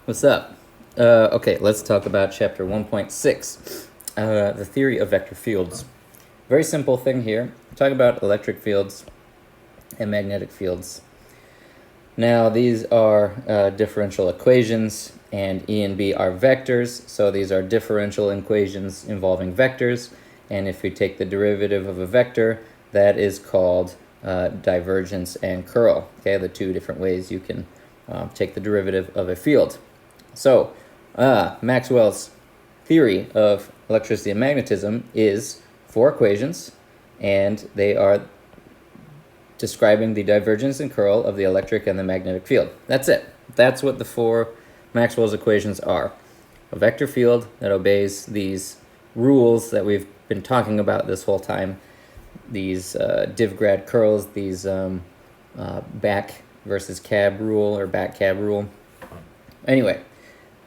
What's up? Okay, let's talk about chapter 1.6, the theory of vector fields. Very simple thing here. Talk about electric fields and magnetic fields. Now, these are differential equations, and E and B are vectors, so these are differential equations involving vectors, and if we take the derivative of a vector, that is called divergence and curl, okay, the two different ways you can take the derivative of a field. So, Maxwell's theory of electricity and magnetism is four equations, and they are describing the divergence and curl of the electric and the magnetic field. That's it. That's what the four Maxwell's equations are. A vector field that obeys these rules that we've been talking about this whole time. These div-grad curls, these back versus cab rule or back cab rule. Anyway,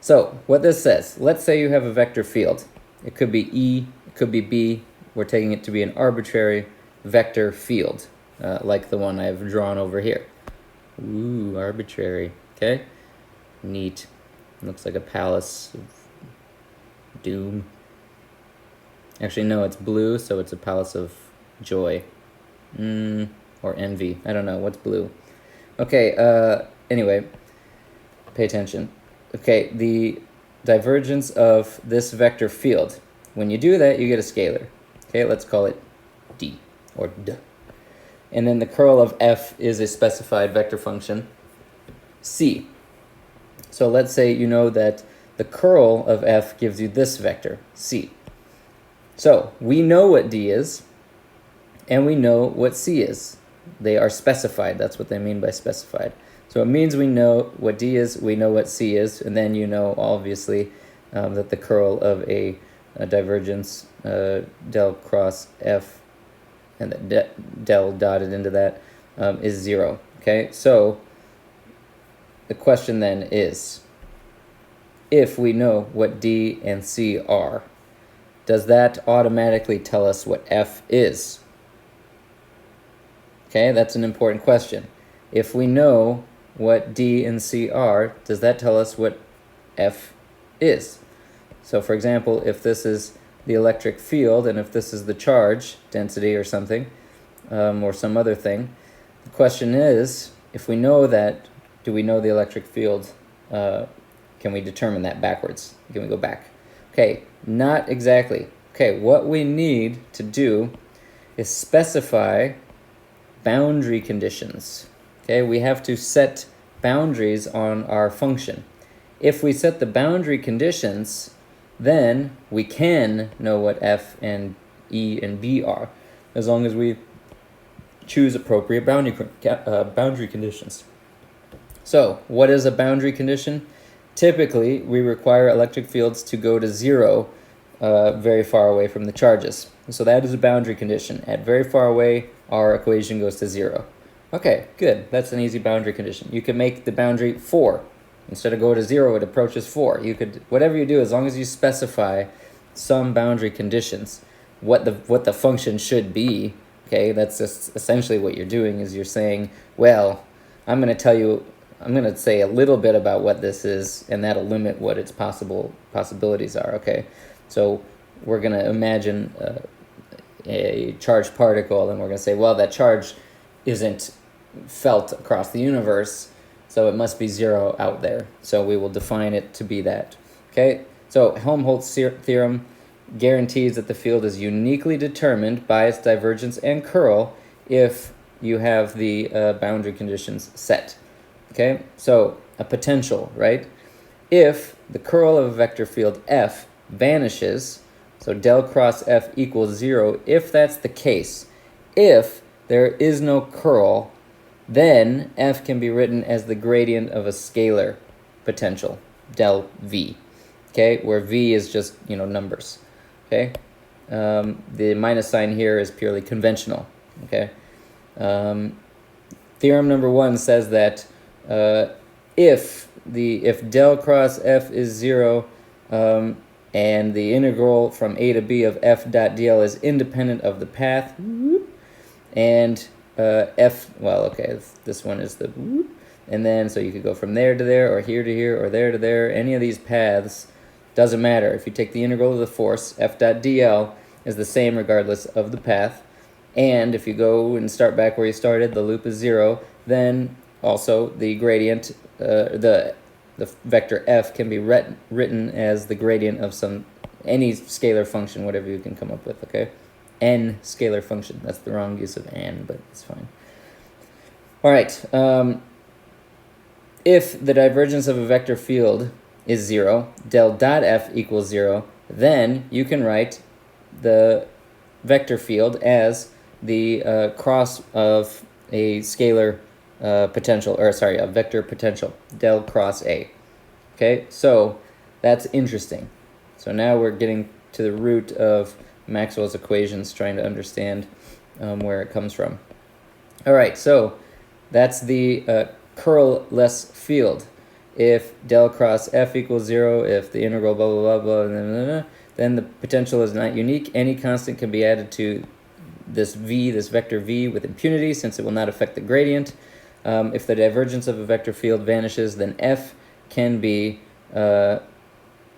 so what this says, let's say you have a vector field. It could be E, it could be B. We're taking it to be an arbitrary vector field, like the one I've drawn over here. Ooh, arbitrary, okay? Neat. Looks like a palace of doom. Actually, no, it's blue, so it's a palace of joy. Or envy. I don't know. What's blue? Okay, anyway, pay attention. Okay, the divergence of this vector field. When you do that, you get a scalar. Okay, let's call it D, or D. And then the curl of F is a specified vector function, C. So let's say you know that the curl of F gives you this vector, C. So we know what D is, and we know what C is. They are specified. That's what they mean by specified. So it means we know what D is, we know what C is, and then you know, obviously, that the curl of a divergence del cross F, and the del dotted into that, is 0. Okay, so the question then is, if we know what D and C are, does that automatically tell us what F is? Okay, that's an important question. If we know what D and C are, does that tell us what F is? So for example, if this is the electric field and if this is the charge density or something, or some other thing, the question is, if we know that, do we know the electric field? Can we determine that backwards? Can we go back? Okay, not exactly. Okay, what we need to do is specify boundary conditions. Okay, we have to set boundaries on our function. If we set the boundary conditions, then we can know what F and E and B are, as long as we choose appropriate boundary conditions. So, what is a boundary condition? Typically, we require electric fields to go to 0 very far away from the charges. So that is a boundary condition. At very far away, our equation goes to 0. Okay, good. That's an easy boundary condition. You could make the boundary 4. Instead of going to 0, it approaches 4. You could, whatever you do, as long as you specify some boundary conditions, what the function should be, okay, that's just essentially what you're doing, is you're saying, well, I'm going to say a little bit about what this is, and that'll limit what its possibilities are, okay? So we're going to imagine a charged particle, and we're going to say, well, that charge isn't felt across the universe, so it must be 0 out there. So we will define it to be that. Okay, so Helmholtz theorem guarantees that the field is uniquely determined by its divergence and curl if you have the boundary conditions set. Okay, so a potential, right? If the curl of a vector field F vanishes, so del cross F equals 0, if that's the case, if there is no curl, then F can be written as the gradient of a scalar potential, del V, okay, where V is just, numbers, okay? The minus sign here is purely conventional, okay? Theorem number 1 says that if del cross F is 0, and the integral from a to b of f dot dl is independent of the path, and f, well, okay, this one is the, and then so you could go from there to there, or here to here, or there to there. Any of these paths, doesn't matter. If you take the integral of the force, f dot dl is the same regardless of the path. And if you go and start back where you started, the loop is 0, then also the gradient, the vector f can be written as the gradient of any scalar function, whatever you can come up with, okay? N scalar function. That's the wrong use of n, but it's fine. All right. If the divergence of a vector field is 0, del dot f equals 0, then you can write the vector field as the cross of a scalar potential, or sorry, a vector potential, del cross A. Okay, so that's interesting. So now we're getting to the root of Maxwell's equations, trying to understand where it comes from. All right, so that's the curl-less field. If del cross f equals 0, if the integral blah, blah, blah, blah, then the potential is not unique. Any constant can be added to this v, this vector v, with impunity, since it will not affect the gradient. If the divergence of a vector field vanishes, then f can be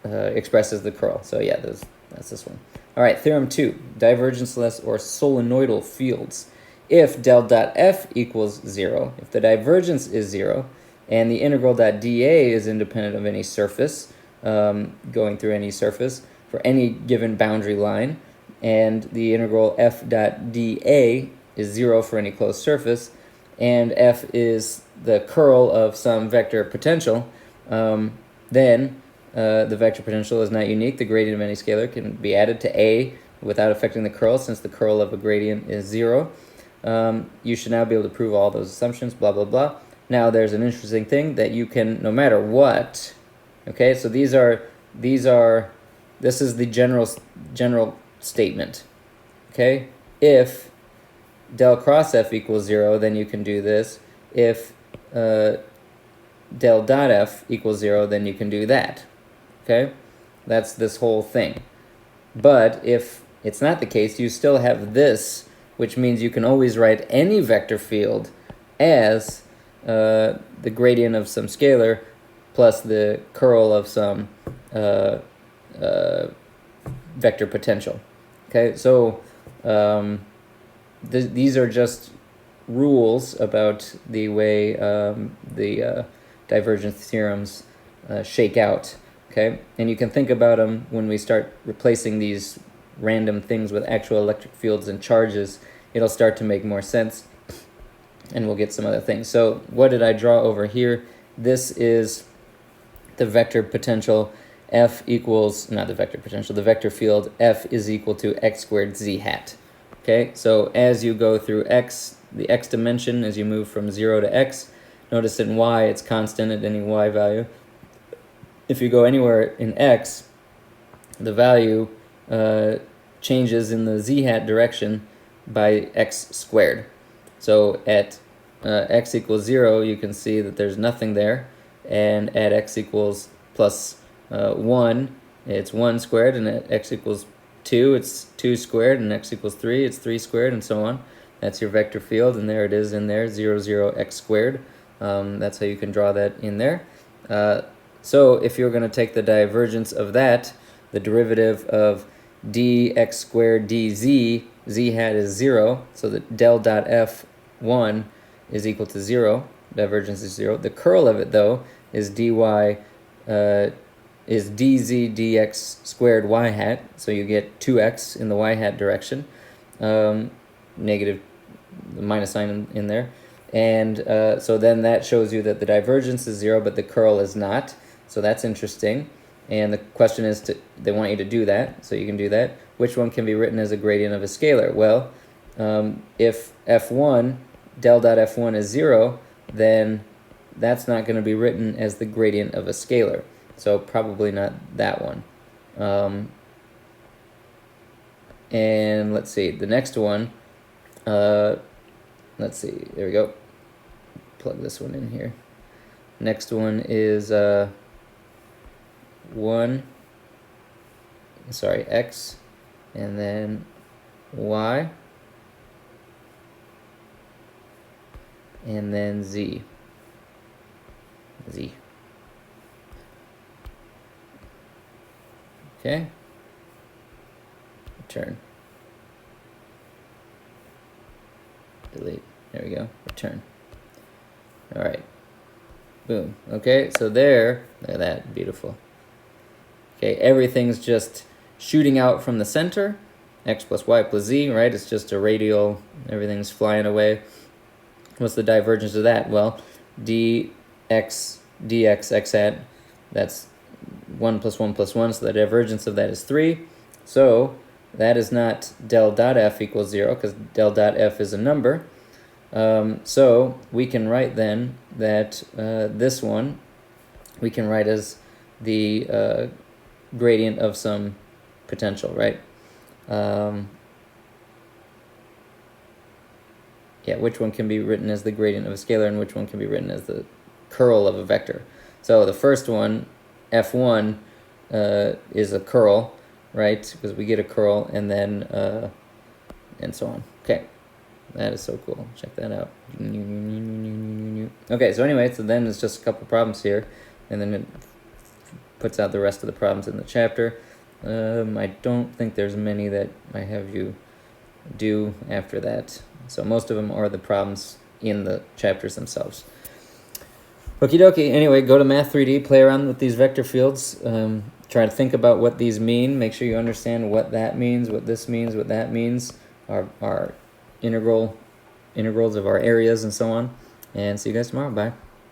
expressed as the curl. So yeah, that's this one. All right, theorem 2, divergenceless or solenoidal fields. If del dot f equals 0, if the divergence is 0, and the integral dot dA is independent of any surface, going through any surface, for any given boundary line, and the integral f dot dA is 0 for any closed surface, and f is the curl of some vector potential, then the vector potential is not unique. The gradient of any scalar can be added to A without affecting the curl, since the curl of a gradient is 0. You should now be able to prove all those assumptions, blah, blah, blah. Now, there's an interesting thing that you can, no matter what, okay, so this is the general statement, okay? If del cross f equals 0, then you can do this. If del dot f equals 0, then you can do that, okay? That's this whole thing. But if it's not the case, you still have this, which means you can always write any vector field as the gradient of some scalar plus the curl of some vector potential. Okay, so these are just rules about the way the divergence theorems shake out. Okay, and you can think about them when we start replacing these random things with actual electric fields and charges. It'll start to make more sense, and we'll get some other things. So what did I draw over here? This is the vector potential. F equals, not the vector potential, the vector field F is equal to x squared z hat. Okay, so as you go through x, the x dimension, as you move from 0 to x, notice in y it's constant at any y value. If you go anywhere in x, the value changes in the z hat direction by x squared. So at x equals 0, you can see that there's nothing there, and at x equals plus 1, it's 1 squared, and at x equals 2, it's 2 squared, and x equals 3, it's 3 squared, and so on. That's your vector field, and there it is in there, 0, 0, x squared. That's how you can draw that in there. So if you're going to take the divergence of that, the derivative of dx squared dz, z hat is 0, so that del dot f1 is equal to 0, divergence is 0. The curl of it, though, is dy is dz dx squared y hat, so you get 2x in the y hat direction, negative, the minus sign in there, and so then that shows you that the divergence is 0, but the curl is not, so that's interesting. And the question is, they want you to do that, so you can do that. Which one can be written as a gradient of a scalar? Well, if f1, del dot f1 is 0, then that's not going to be written as the gradient of a scalar. So probably not that one. And let's see, the next one, let's see, there we go. Plug this one in here. Next one is x, and then y, and then z. Z. Okay. Return. Delete. There we go. Return. All right. Boom. Okay, so there, look at that, beautiful. Okay, everything's just shooting out from the center. X plus y plus z, right? It's just a radial, everything's flying away. What's the divergence of that? Well, dx x hat, that's 1 plus 1 plus 1, so the divergence of that is 3. So that is not del dot f equals 0, because del dot f is a number. So we can write then that this one we can write as the gradient of some potential, right? Yeah, which one can be written as the gradient of a scalar and which one can be written as the curl of a vector. So the first one, f1, is a curl, right? Because we get a curl and then and so on. Okay. That is so cool. Check that out. Okay, so anyway, so then it's just a couple problems here, and then it puts out the rest of the problems in the chapter. I don't think there's many that I have you do after that. So most of them are the problems in the chapters themselves. Okie dokie. Anyway, go to Math 3D, play around with these vector fields. Try to think about what these mean. Make sure you understand what that means, what this means, what that means. Our integrals of our areas and so on. And see you guys tomorrow. Bye.